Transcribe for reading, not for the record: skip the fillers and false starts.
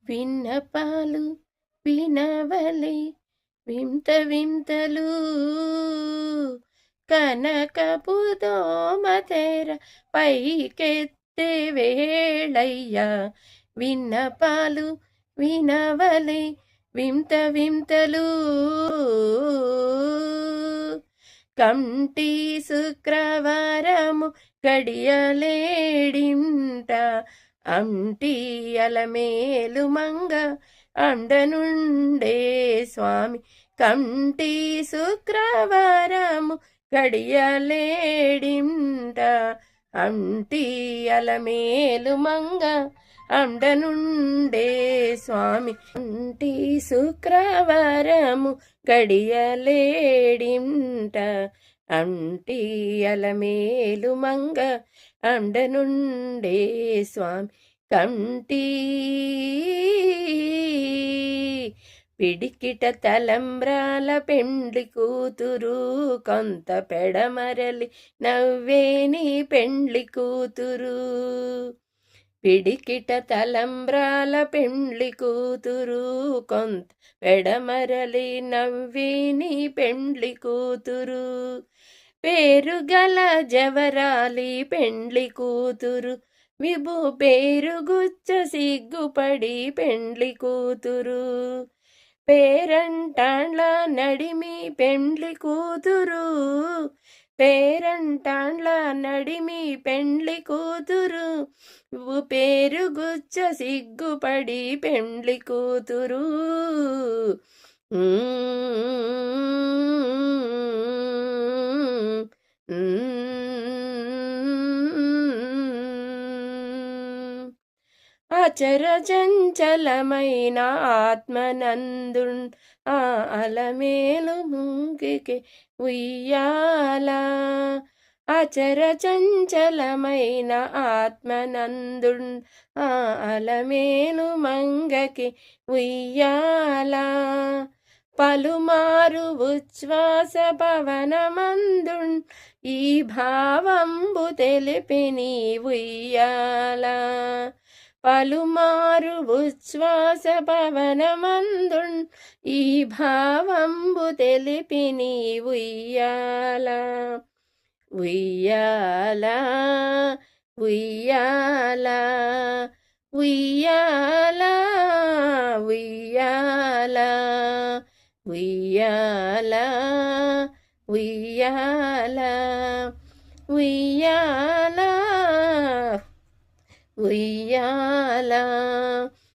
విన్నపాలు వినవలే వింత వింతలు కనకపు దోమతెర పైకెత్తే వేళయ్యా విన్నపాలు వినవలే వింత వింతలు కంటి శుక్రవారము గడియలేడింట అంటి అలమేలు మంగ అండనుండే స్వామి కంటి శుక్రవారము గడియలేడింట అంటి అలమేలు మంగ అండనుండే స్వామి అంటి శుక్రవారము గడియలేడింట అంటి అలమేలు మంగ అండనుండే స్వామి కంటి పిడికిట తలంబ్రాల పెండ్లి కూతురు కొంత పెడమరలి నవ్వేని పెండ్లి కూతురు పిడికిట తలంబ్రాల పెండ్లి కూతురు కొంత పెడమరలి నవ్వేని పెండ్లి కూతురు పేరుగల జవరాలి పెండ్లి కూతురు విభు పేరుగుచ్చ సిగ్గుపడి పెండ్లి కూతురు పేరంటాండ్ల నడిమి పెండ్లి కూతురు పేరంటాండ్ల నడిమి పెండ్లి కూతురు పేరుగుచ్చ సిగ్గుపడి పెండ్లి కూతురు అచర చంచలమైన ఆత్మనందు ఆ అలమేలు ముంగికి ఉయ్యాల అచర చంచలమైన ఆత్మనందు ఆ అలమేలు మంగకి ఉయ్యాల పలుమారు ఉచ్ఛ్వాస పవనమందు ఈ భావంబు తెలిపి నీ ఉయ్యాల పలుమారు ఉచ్ఛ్వాస పవనమందు ఈ భావంబు తెలిపి నీ ఉయ్యాల ఉయ్యాల ఉయ్యాల ఉయ్యాల